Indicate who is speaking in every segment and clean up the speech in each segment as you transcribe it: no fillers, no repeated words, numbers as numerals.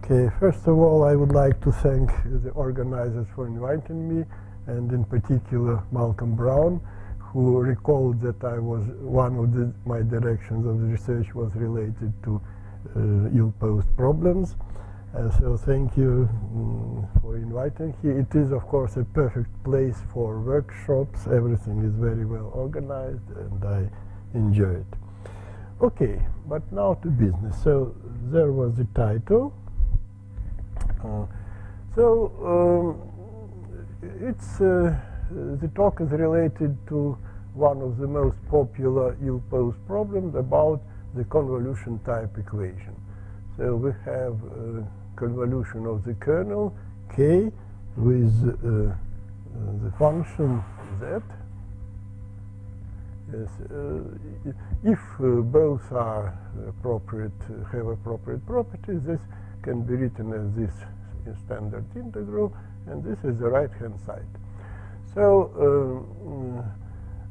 Speaker 1: Okay, first of all, I would like to thank the organizers for inviting me, and in particular Malcolm Brown, who recalled that I was one of my directions of the research was related to ill-posed problems. So thank you for inviting here. It is, of course, a perfect place for workshops. Everything is very well organized, and I enjoy it. Okay, but now to business. So there was the title. The talk is related to one of the most popular ill-posed problems about the convolution type equation. So we have a convolution of the kernel K with the function Z. Yes, if both are appropriate, have appropriate properties, this can be written as this standard integral, and this is the right-hand side. So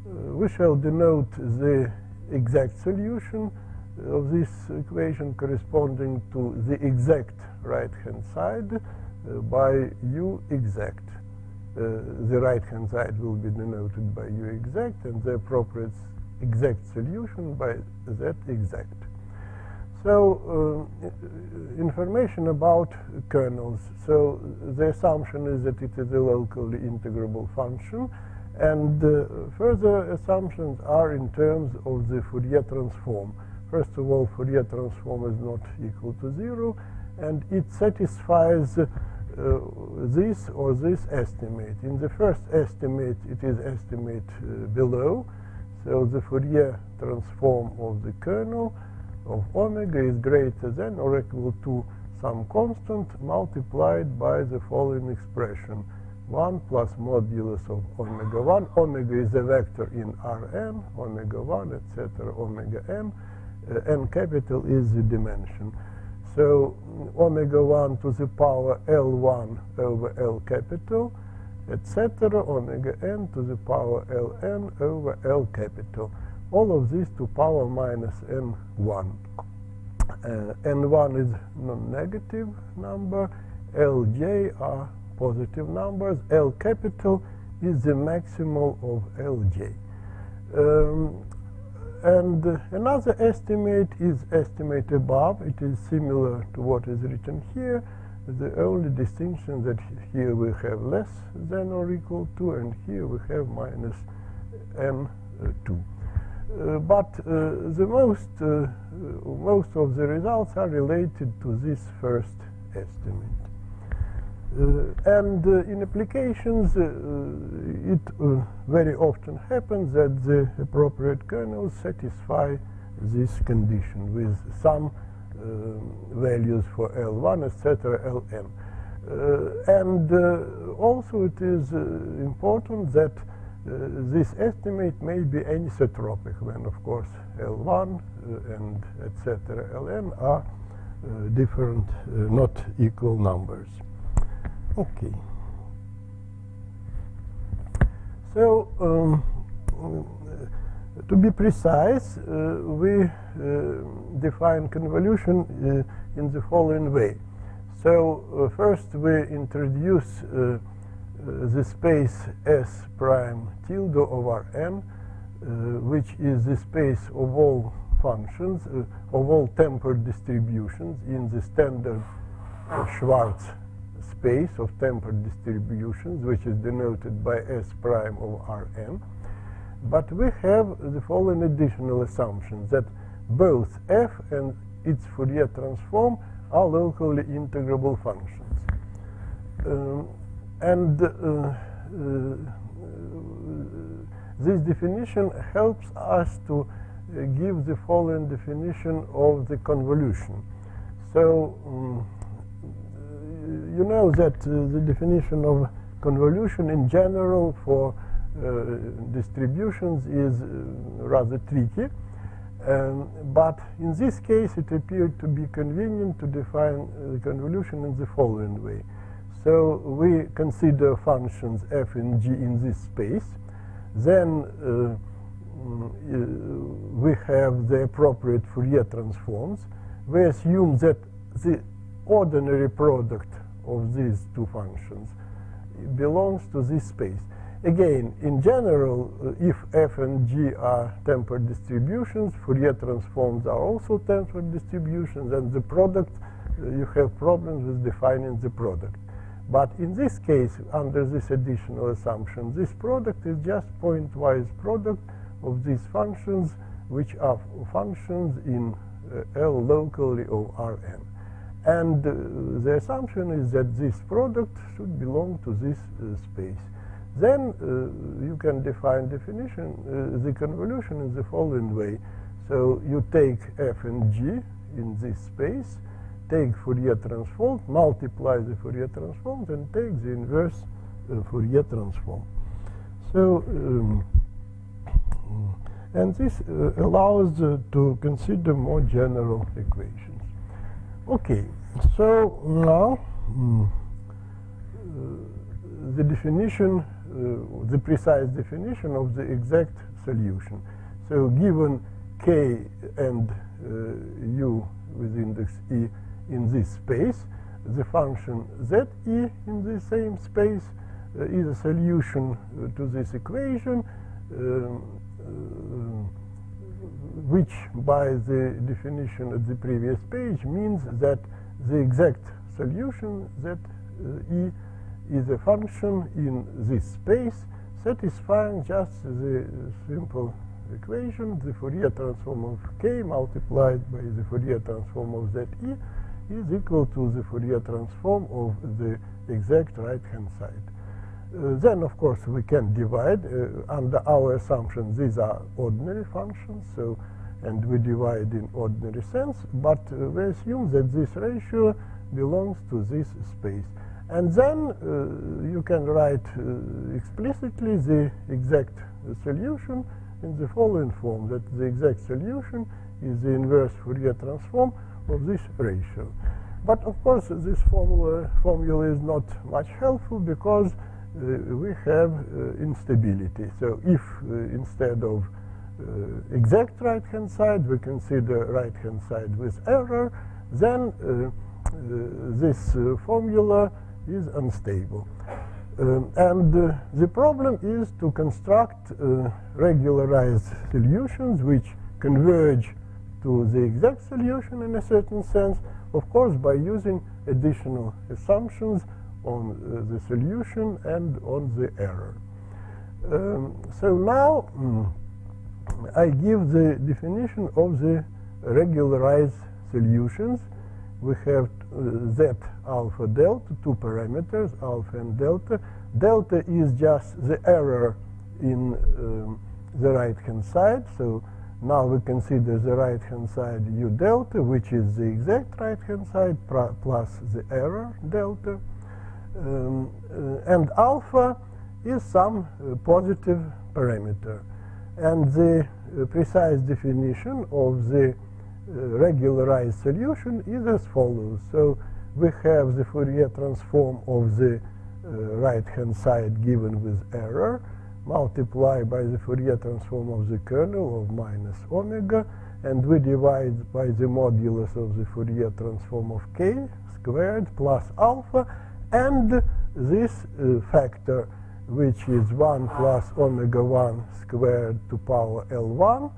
Speaker 1: we shall denote the exact solution of this equation corresponding to the exact right-hand side by U exact. The right-hand side will be denoted by U exact, and the appropriate exact solution by Z exact. So information about kernels. So the assumption is that it is a locally integrable function, and further assumptions are in terms of the Fourier transform. First of all, Fourier transform is not equal to 0, and it satisfies this or this estimate. In the first estimate, it is estimate below, so the Fourier transform of the kernel of omega is greater than or equal to some constant multiplied by the following expression: 1 plus modulus of omega 1. Omega is a vector in Rn, omega 1, etc., omega n. N capital is the dimension. So omega 1 to the power L1 over L capital, etc., omega n to the power Ln over L capital. All of this to power minus n1. n1 is non-negative number, Lj are positive numbers, L capital is the maximal of Lj. And another estimate is estimate above. It is similar to what is written here. The only distinction that here we have less than or equal to, and here we have minus n2. But the most of the results are related to this first estimate. And in applications, it very often happens that the appropriate kernels satisfy this condition with some values for L1, etc., Ln. And also it is important that this estimate may be anisotropic when, of course, L1 and etc. Ln are different, not equal numbers. Okay. So to be precise, we define convolution in the following way. So first we introduce the space S prime tilde over n, which is the space of all functions, of all tempered distributions in the standard Schwarz space of tempered distributions, which is denoted by S prime of Rn. But we have the following additional assumptions, that both f and its Fourier transform are locally integrable functions. This definition helps us to give the following definition of the convolution. So you know that the definition of convolution in general for distributions is rather tricky, but in this case it appeared to be convenient to define the convolution in the following way. So we consider functions f and g in this space, then we have the appropriate Fourier transforms. We assume that ordinary product of these two functions belongs to this space. Again, in general, if f and g are tempered distributions, Fourier transforms are also tempered distributions, and the product, you have problems with defining the product. But in this case, under this additional assumption, this product is just pointwise product of these functions, which are functions in L locally of Rn. And the assumption is that this product should belong to this space. Then you can define the convolution in the following way. So you take f and g in this space, take Fourier transform, multiply the Fourier transform, and take the inverse Fourier transform. So, and this allows to consider more general equations. Okay, so now the definition, the precise definition of the exact solution. So given k and u with index e in this space, the function ze in the same space is a solution to this equation, which by the definition at the previous page means that the exact solution that e is a function in this space satisfying just the simple equation, the Fourier transform of k multiplied by the Fourier transform of ze is equal to the Fourier transform of the exact right-hand side. Then, of course, we can divide. Under our assumption, these are ordinary functions, so, and we divide in ordinary sense, but we assume that this ratio belongs to this space. And then you can write explicitly the exact solution in the following form, that the exact solution is the inverse Fourier transform of this ratio. But of course, this formula is not much helpful because we have instability. So if instead of exact right-hand side, we consider right-hand side with error, then this formula is unstable. And the problem is to construct regularized solutions which converge to the exact solution in a certain sense, of course, by using additional assumptions on the solution and on the error. So now I give the definition of the regularized solutions. We have z alpha delta, two parameters, alpha and delta. Delta is just the error in the right-hand side. So now we consider the right-hand side u delta, which is the exact right-hand side plus the error delta. And alpha is some positive parameter. And the precise definition of the regularized solution is as follows. So we have the Fourier transform of the right-hand side given with error, multiplied by the Fourier transform of the kernel of minus omega, and we divide by the modulus of the Fourier transform of k squared plus alpha, and this factor, which is 1 plus omega 1 squared to power L1,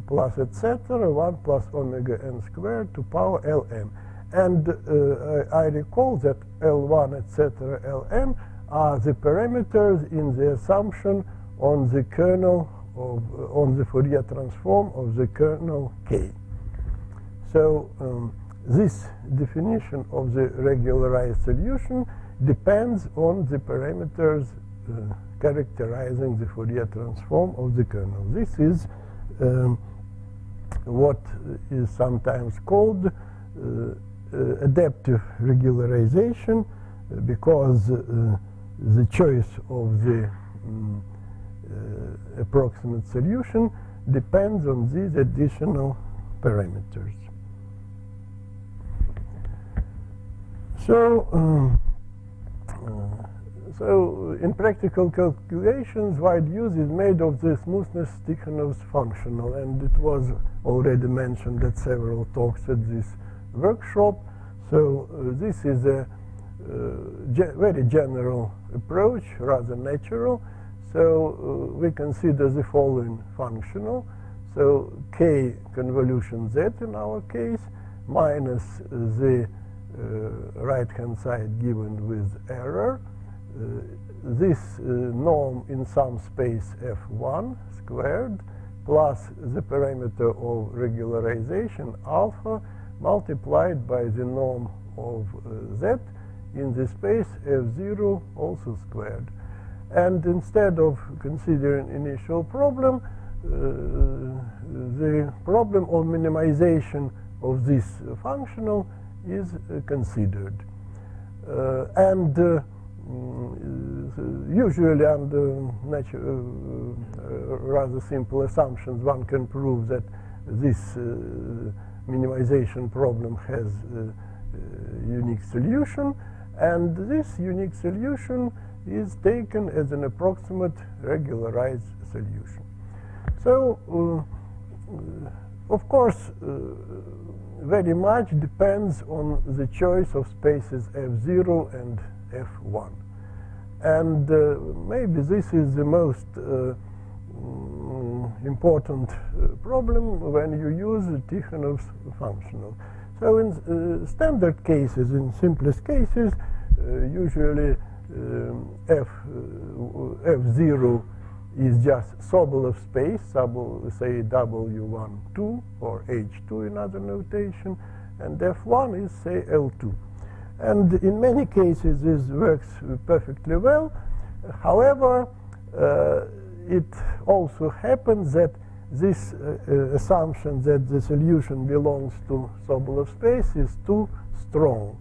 Speaker 1: plus etc., 1 plus omega n squared to power Ln. And I recall that L1, etc., Ln are the parameters in the assumption on the kernel of, on the Fourier transform of the kernel k. So this definition of the regularized solution depends on the parameters characterizing the Fourier transform of the kernel. This is what is sometimes called adaptive regularization, because the choice of the approximate solution depends on these additional parameters. So, so in practical calculations, wide use is made of the smoothness Stikhanov's functional, and it was already mentioned at several talks at this workshop. So this is a very general approach, rather natural. So we consider the following functional. So k convolution z in our case minus the right-hand side given with error. This norm in some space f1 squared plus the parameter of regularization alpha multiplied by the norm of z in the space f0 also squared. And instead of considering initial problem, the problem of minimization of this functional is considered. Usually under rather simple assumptions, one can prove that this minimization problem has a unique solution, and this unique solution is taken as an approximate regularized solution. So, of course, very much depends on the choice of spaces f0 and f1. And maybe this is the most important problem when you use Tikhonov's functional. So in standard cases, in simplest cases, usually f0 is just Sobolev space, say W1, 2, or H2 in other notation, and f1 is, say, L2. And in many cases, this works perfectly well. However, it also happens that this assumption that the solution belongs to Sobolev space is too strong,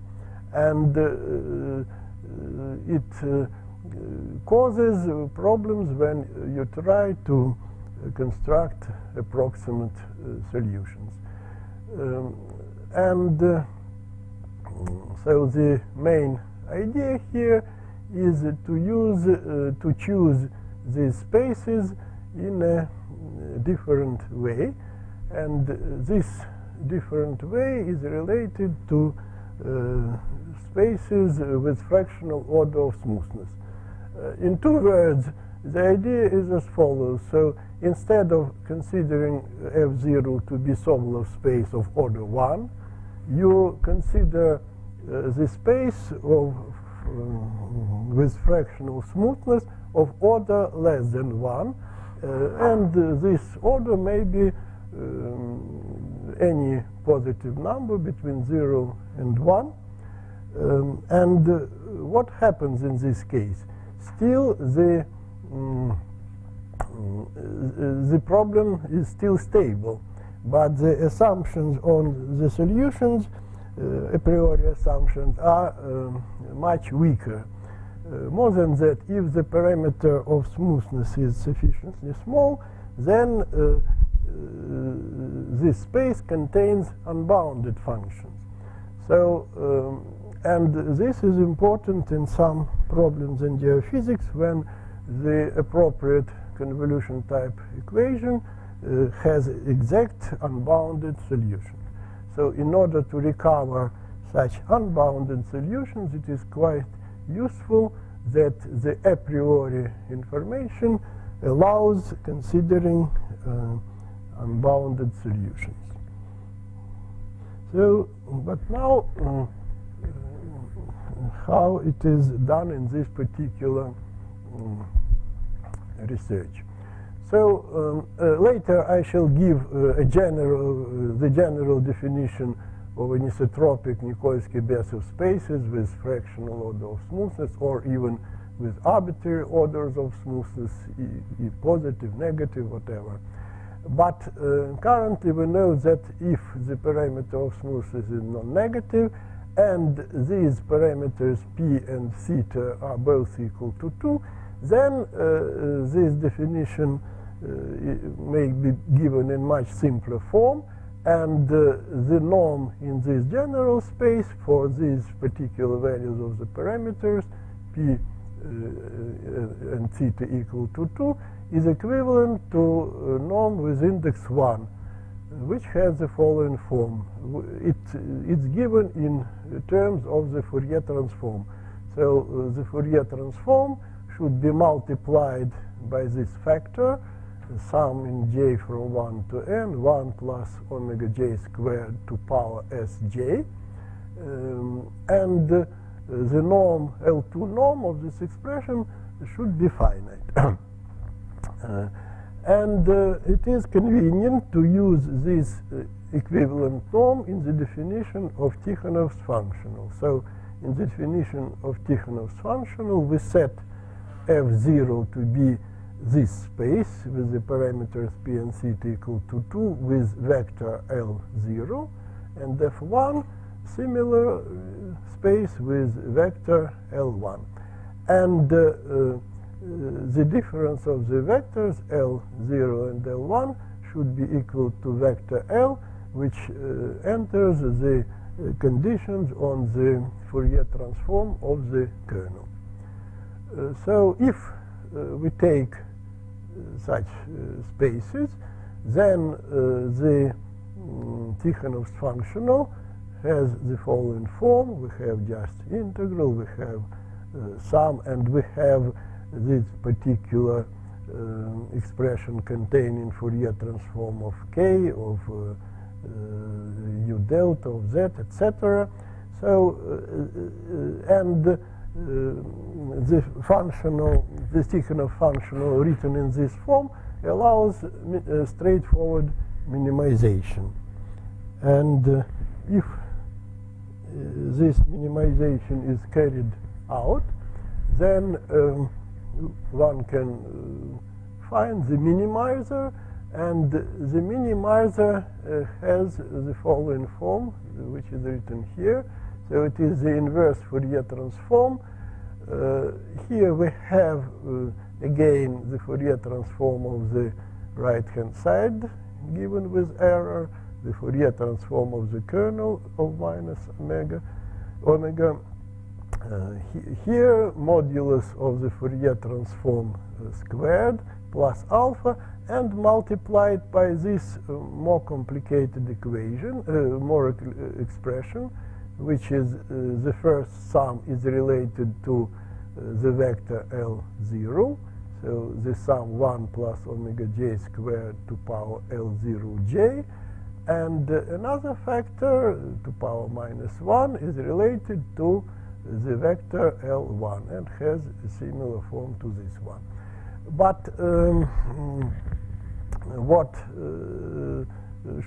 Speaker 1: and it causes problems when you try to construct approximate solutions. So the main idea here is to choose these spaces in a different way, and this different way is related to spaces with fractional order of smoothness. In two words, the idea is as follows. So instead of considering f0 to be Sobolev space of order 1, you consider the space of with fractional smoothness of order less than 1, and this order may be any positive number between 0 and 1. What happens in this case? Still, the problem is still stable, but the assumptions on the solutions, a priori assumptions, are much weaker. More than that, if the parameter of smoothness is sufficiently small, then this space contains unbounded functions. So, and this is important in some problems in geophysics when the appropriate convolution type equation has exact unbounded solution. So in order to recover such unbounded solutions, it is quite useful that the a priori information allows considering unbounded solutions. So, but now how it is done in this particular research. So later I shall give the general definition of anisotropic Nikolsky-Besov spaces with fractional order of smoothness, or even with arbitrary orders of smoothness, positive, negative, whatever. But currently we know that if the parameter of smoothness is non-negative, and these parameters p and theta are both equal to 2, then this definition may be given in much simpler form, and the norm in this general space for these particular values of the parameters p and theta equal to 2 is equivalent to a norm with index 1 which has the following form. It's given in terms of the Fourier transform. So the Fourier transform should be multiplied by this factor, sum in j from 1 to n, 1 plus omega j squared to power sj. And the norm, L2 norm of this expression should be finite. And it is convenient to use this equivalent norm in the definition of Tikhonov's functional. So in the definition of Tikhonov's functional, we set f0 to be this space with the parameters p and theta equal to 2 with vector L0, and f1 similar space with vector L1. And the difference of the vectors L0 and L1 should be equal to vector L, which enters the conditions on the Fourier transform of the kernel. So if we take such spaces, then the Tikhonov's functional has the following form. We have just integral, we have sum, and we have this particular expression containing Fourier transform of k, of u delta, of z, etc. So, and the functional, the Tikhonov functional written in this form allows straightforward minimization. And if this minimization is carried out, then one can find the minimizer, and the minimizer has the following form, which is written here. So it is the inverse Fourier transform. Here we have again the Fourier transform of the right-hand side given with error, the Fourier transform of the kernel of minus omega. Here modulus of the Fourier transform squared plus alpha, and multiplied by this more complicated equation, expression, which is the first sum is related to the vector L0. So the sum 1 plus omega j squared to power L0j, and another factor to power minus 1 is related to the vector L1 and has a similar form to this one. But what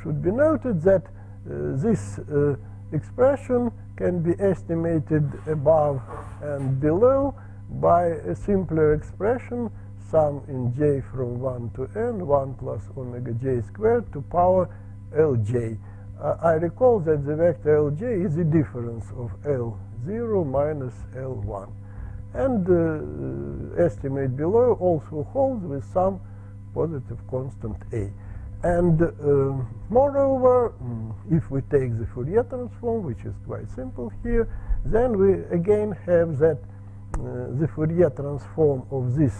Speaker 1: should be noted that this expression can be estimated above and below by a simpler expression, sum in j from 1 to n, 1 plus omega j squared to power Lj. I recall that the vector Lj is the difference of L0 minus L1. And estimate below also holds with some positive constant a. And moreover, if we take the Fourier transform, which is quite simple here, then we again have that the Fourier transform of this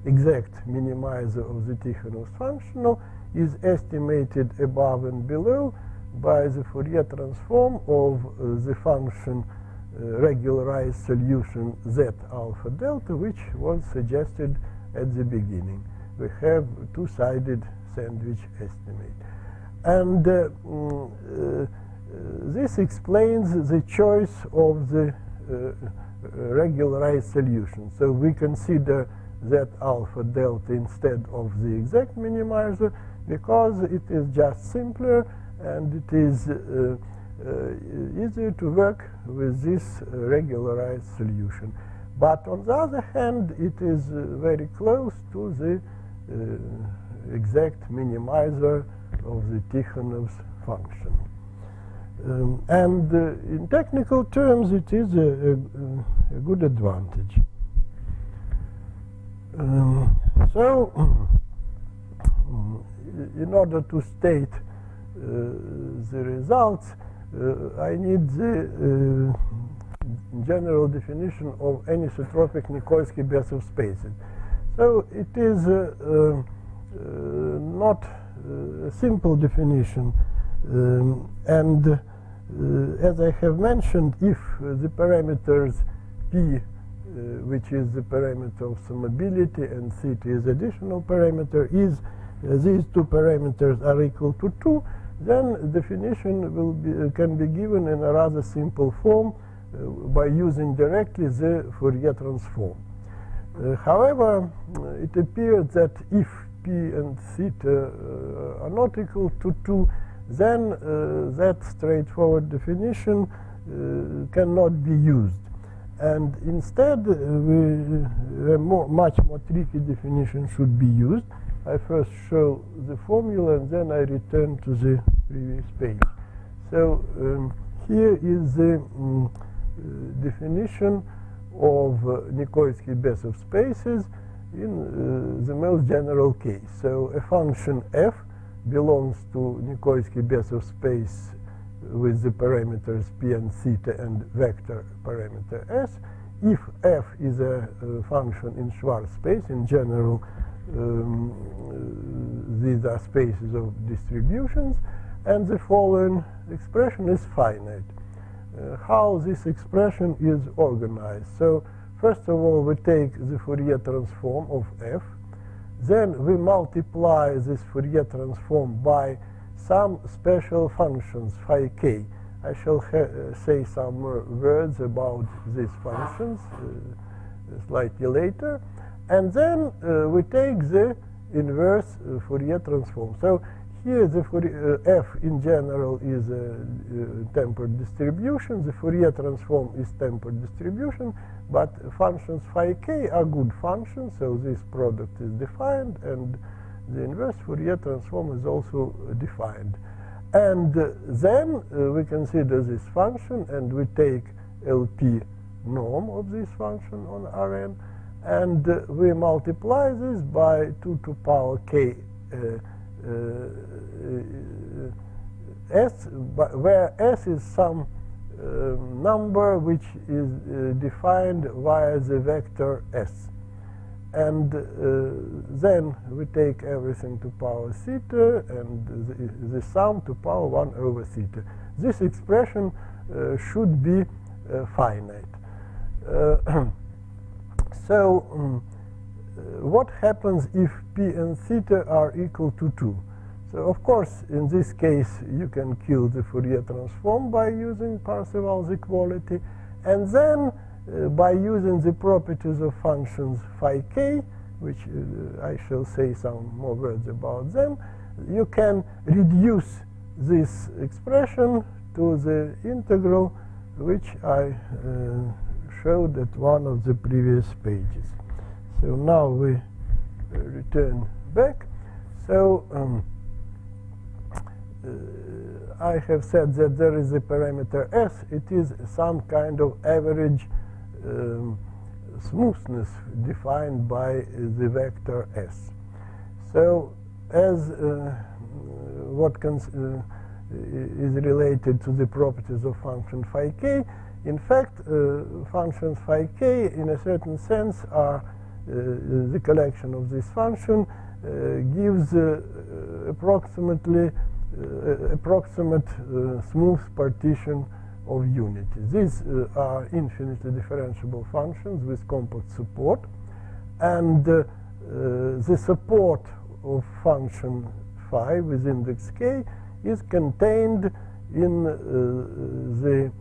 Speaker 1: exact minimizer of the Tikhonov's functional is estimated above and below by the Fourier transform of the function regularized solution z alpha delta, which was suggested at the beginning. We have two-sided sandwich estimate. And this explains the choice of the regularized solution. So we consider z alpha delta instead of the exact minimizer because it is just simpler and it is easier to work with this regularized solution. But on the other hand, it is very close to the exact minimizer of the Tikhonov's function. And in technical terms, it is a good advantage. So, in order to state the results, I need the general definition of anisotropic Nikolsky-Besov spaces. So it is not a simple definition, and as I have mentioned, if the parameters p, which is the parameter of summability, and theta is additional parameter, is these two parameters are equal to 2, then definition will be, can be given in a rather simple form by using directly the Fourier transform. However, it appears that if p and theta are not equal to 2, then that straightforward definition cannot be used. And instead, a much more tricky definition should be used. I first show the formula and then I return to the previous page. So here is the definition of Nikolsky-Besov spaces in the most general case. So a function f belongs to Nikolsky-Besov space with the parameters p and theta and vector parameter s. If f is a function in Schwarz space, in general, these are spaces of distributions, and the following expression is finite. How this expression is organized? So first of all, we take the Fourier transform of f, then we multiply this Fourier transform by some special functions phi k. I shall say some more words about these functions slightly later. And then we take the inverse Fourier transform. So here the f in general is a tempered distribution. The Fourier transform is tempered distribution, but functions phi k are good functions, so this product is defined, and the inverse Fourier transform is also defined. And then we consider this function, and we take LP norm of this function on Rn, and we multiply this by 2 to power k s, where s is some number which is defined via the vector s. And then we take everything to power theta, and the sum to power 1 over theta. This expression should be finite. So what happens if p and theta are equal to 2? So of course, in this case, you can kill the Fourier transform by using Parseval's equality, and then by using the properties of functions phi k, which I shall say some more words about them, you can reduce this expression to the integral which I showed at one of the previous pages. So now we return back. So I have said that there is a parameter s. It is some kind of average smoothness defined by the vector s. So as what is related to the properties of function phi k, in fact, functions phi k in a certain sense are the collection of this function gives approximate smooth partition of unity. These are infinitely differentiable functions with compact support, and the support of function phi with index k is contained in the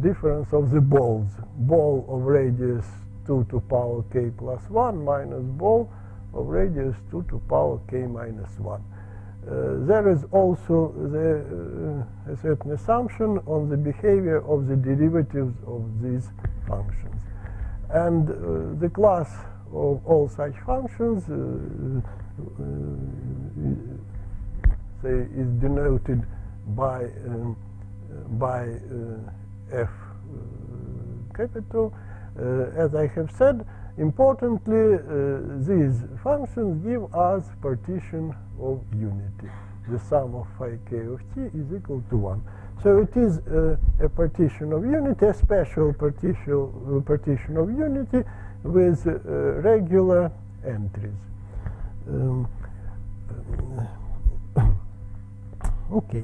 Speaker 1: difference of the balls. Ball of radius 2 to power k plus 1 minus ball of radius 2 to power k minus 1. There is also a certain assumption on the behavior of the derivatives of these functions. And the class of all such functions is denoted by f capital. As I have said, importantly, these functions give us partition of unity. The sum of phi k of t is equal to 1. So it is a partition of unity, a special partition of unity with regular entries. Okay,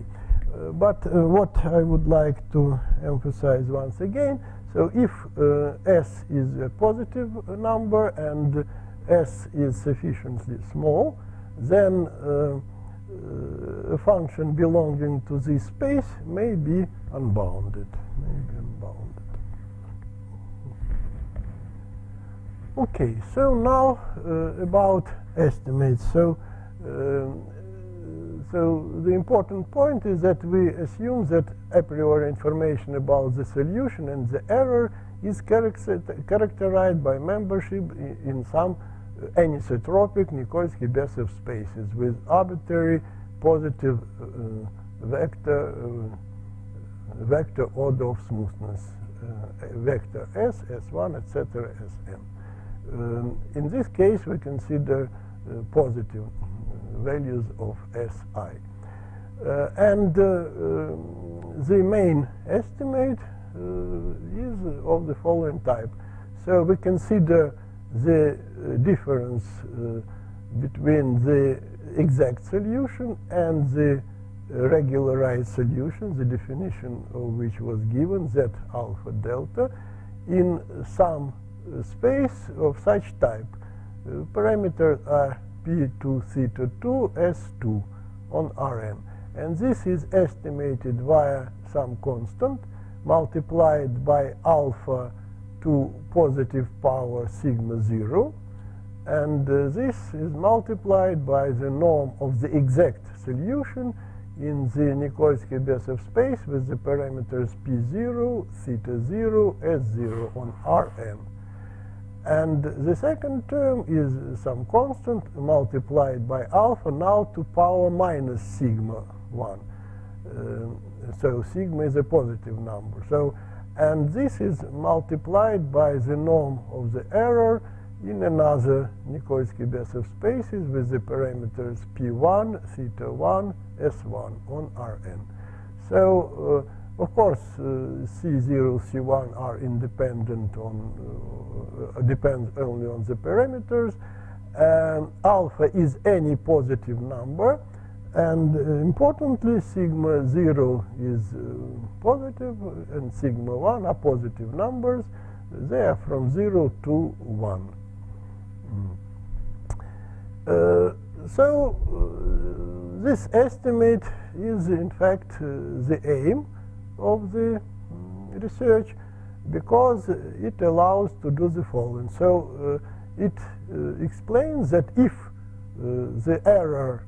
Speaker 1: but what I would like to emphasize once again, so if s is a positive number and s is sufficiently small, then a function belonging to this space may be unbounded. Okay, so now about estimates. So the important point is that we assume that a priori information about the solution and the error is characterized by membership in some anisotropic Nikolsky-Bessev spaces with arbitrary positive vector order of smoothness, vector s, s1, etc., sm. In this case, we consider positive values of si. And the main estimate is of the following type. So we consider the difference between the exact solution and the regularized solution, the definition of which was given, z alpha delta, in some space of such type. Parameters are p2 theta 2 s2 on Rn, and this is estimated via some constant multiplied by alpha to positive power sigma 0, and this is multiplied by the norm of the exact solution in the Nikolsky-Bessev space with the parameters p0, theta 0, s0 on Rn. And the second term is some constant multiplied by alpha now to power minus sigma 1. So sigma is a positive number. So, and this is multiplied by the norm of the error in another Nikolsky-Bessev spaces with the parameters p1, theta 1, s1 on Rn. So of course, C0, C1 are independent on, depends only on the parameters. Alpha is any positive number, and importantly, sigma 0 is positive, and sigma 1 are positive numbers. They are from 0 to 1. So this estimate is, in fact, the aim of the research, because it allows to do the following. So it explains that if the error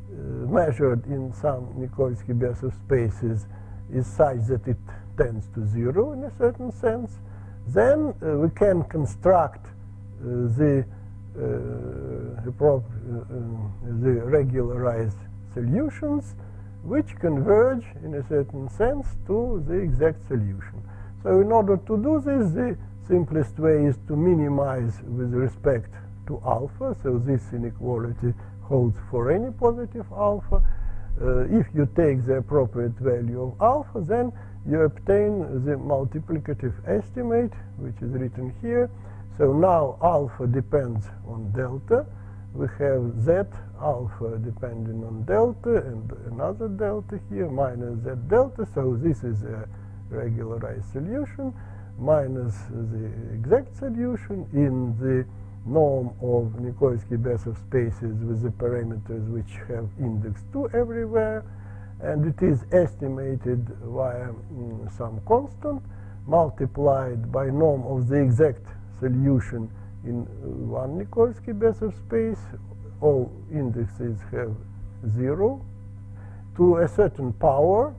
Speaker 1: measured in some Nikolsky-Bessev spaces is such that it tends to 0 in a certain sense, then we can construct the regularized solutions which converge in a certain sense to the exact solution. So in order to do this, the simplest way is to minimize with respect to alpha. So this inequality holds for any positive alpha. If you take the appropriate value of alpha, then you obtain the multiplicative estimate, which is written here. So now alpha depends on delta. We have z alpha depending on delta and another delta here minus z delta. So this is a regularized solution minus the exact solution in the norm of Nikolsky-Bessev spaces with the parameters which have index 2 everywhere, and it is estimated via some constant multiplied by norm of the exact solution in one Nikolsky-Bessev space. All indexes have 0 to a certain power,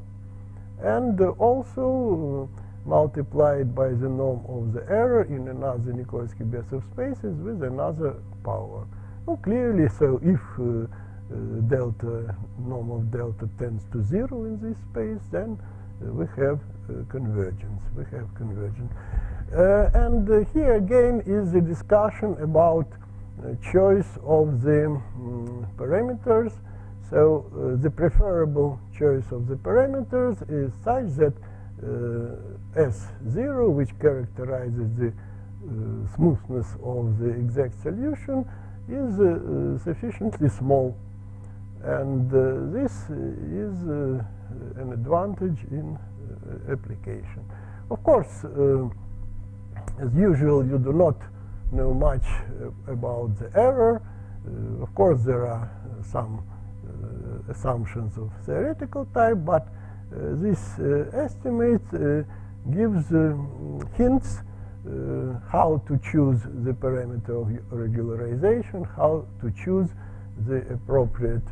Speaker 1: and also multiplied by the norm of the error in another Nikolsky-Bessev spaces with another power. Well, clearly, so if delta, norm of delta tends to 0 in this space, then we have convergence. We have convergence. And here again is the discussion about choice of the parameters. So the preferable choice of the parameters is such that S0, which characterizes the smoothness of the exact solution, is sufficiently small. And this is an advantage in application. Of course, as usual, you do not know much about the error. Of course, there are some assumptions of theoretical type, but this estimate gives hints how to choose the parameter of regularization, how to choose the appropriate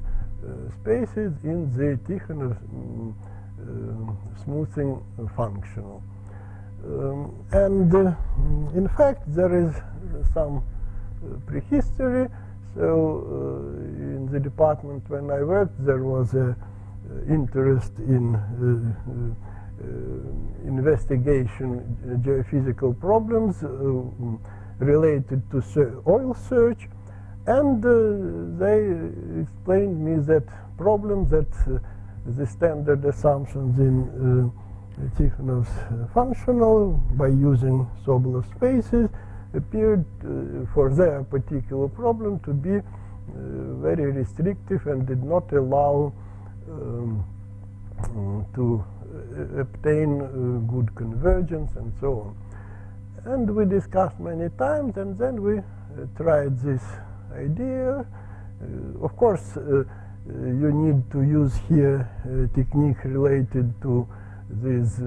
Speaker 1: spaces in the Tikhonov smoothing functional. And in fact, there is some prehistory. So in the department when I worked, there was an interest in investigation geophysical problems related to oil search, and they explained me that problems that the standard assumptions in Tikhonov's functional by using Sobolev spaces appeared for their particular problem to be very restrictive and did not allow to obtain good convergence and so on. And we discussed many times, and then we tried this idea. Of course, you need to use here a technique related to these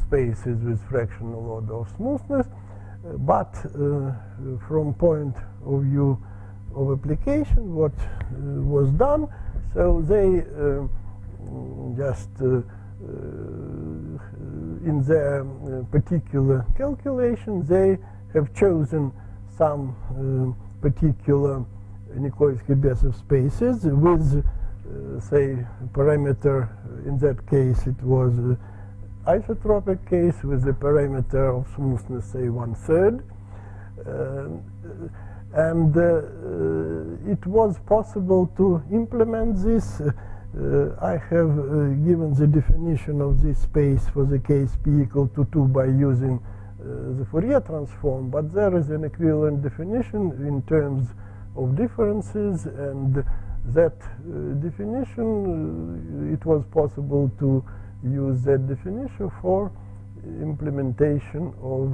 Speaker 1: spaces with fractional order of smoothness, but from point of view of application, what was done, so they just in their particular calculation, they have chosen some particular Nikolsky-Besov spaces with, say, parameter, in that case it was isotropic case with the parameter of smoothness, say, 1/3. And it was possible to implement this. I have given the definition of this space for the case p equal to 2 by using the Fourier transform, but there is an equivalent definition in terms of differences, and that definition, it was possible to use that definition for implementation of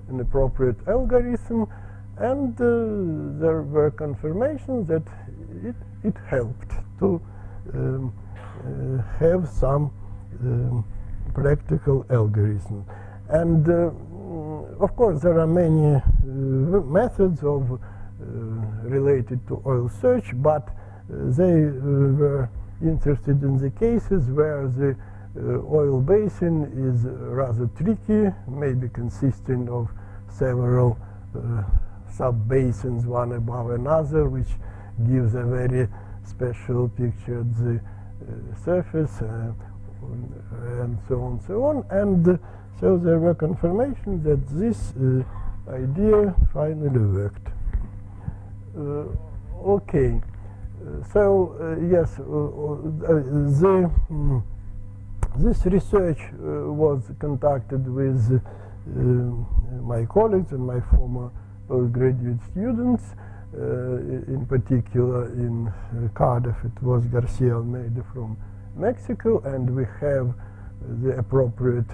Speaker 1: an appropriate algorithm, and there were confirmations that it helped to have some practical algorithm. And of course, there are many methods of related to oil search, but they were interested in the cases where the oil basin is rather tricky, maybe consisting of several sub-basins, one above another, which gives a very special picture of the surface, and so on, and so there were confirmations that this idea finally worked. Okay, so yes, this research was conducted with my colleagues and my former postgraduate students. In particular, in Cardiff, it was Garcia Almeida from Mexico, and we have the appropriate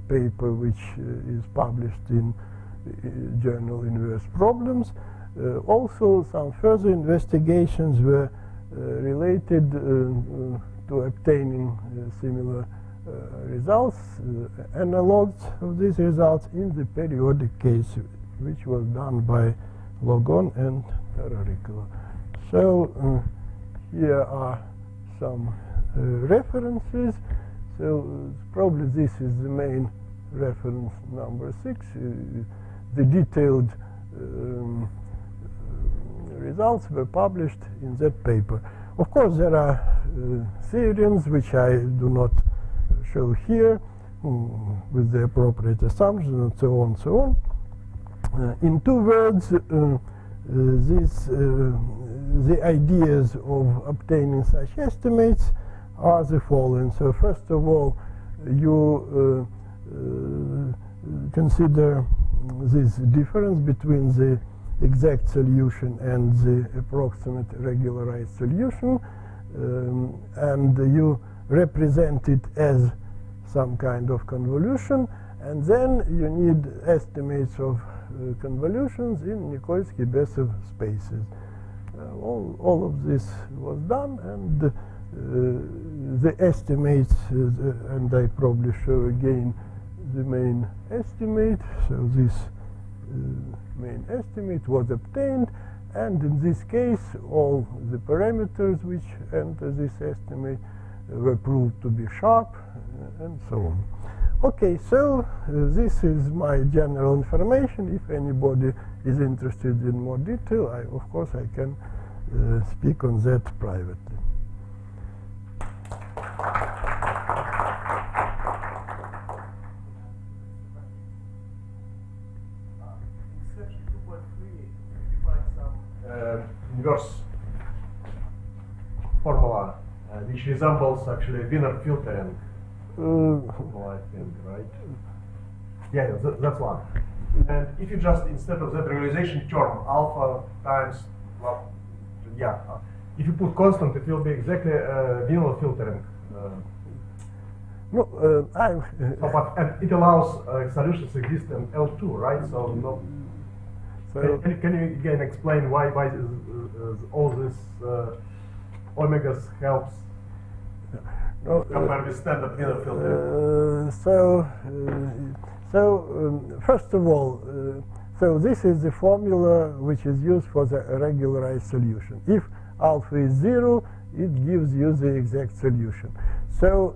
Speaker 1: paper which is published in journal Inverse Problems. Also, some further investigations were related to obtaining similar results, analogs of these results in the periodic case, which was done by Logon and Tararikova. So here are some references. So probably this is the main reference number 6, the detailed results were published in that paper. Of course, there are theorems which I do not show here with the appropriate assumptions and so on, so on. In 2 words, the ideas of obtaining such estimates are the following. So first of all, you consider this difference between the exact solution and the approximate regularized solution, and you represent it as some kind of convolution, and then you need estimates of convolutions in Nikolsky-Bessev spaces. All of this was done, and the estimates, and I probably show again the main estimate. So this main estimate was obtained, and in this case all the parameters which enter this estimate were proved to be sharp, and so on. Okay, so this is my general information. If anybody is interested in more detail, of course I can speak on that privately.
Speaker 2: In section 2.3, you find some inverse formula which resembles actually Wiener filtering. I think, right? Yeah, that's one. And if you just, instead of that regularization term, alpha times, well, yeah, if you put constant, it will be exactly Wiener filtering.
Speaker 1: No,
Speaker 2: and it allows solutions exist in L2, right? So, no. So can you again explain why all this omegas helps?
Speaker 1: No,
Speaker 2: compared with standard Wiener filter.
Speaker 1: First of all, so this is the formula which is used for the regularized solution. If alpha is 0, it gives you the exact solution. So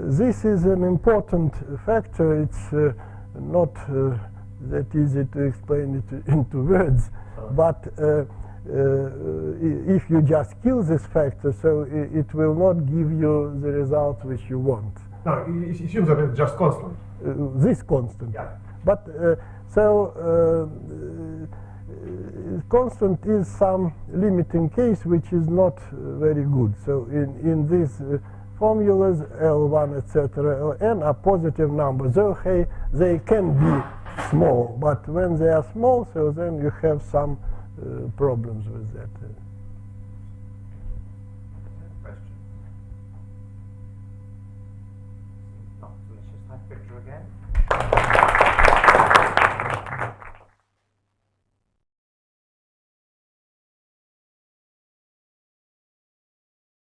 Speaker 1: this is an important factor. It's not that easy to explain it into words, but if you just kill this factor, so it will not give you the result which you want.
Speaker 2: No, it assumes that it's just constant.
Speaker 1: This constant.
Speaker 2: Yeah.
Speaker 1: But constant is some limiting case which is not very good. So in these formulas, L1, etc., Ln are positive numbers. So they can be small, but when they are small, so then you have some problems with that.
Speaker 3: Question? No, so let's just have picture again.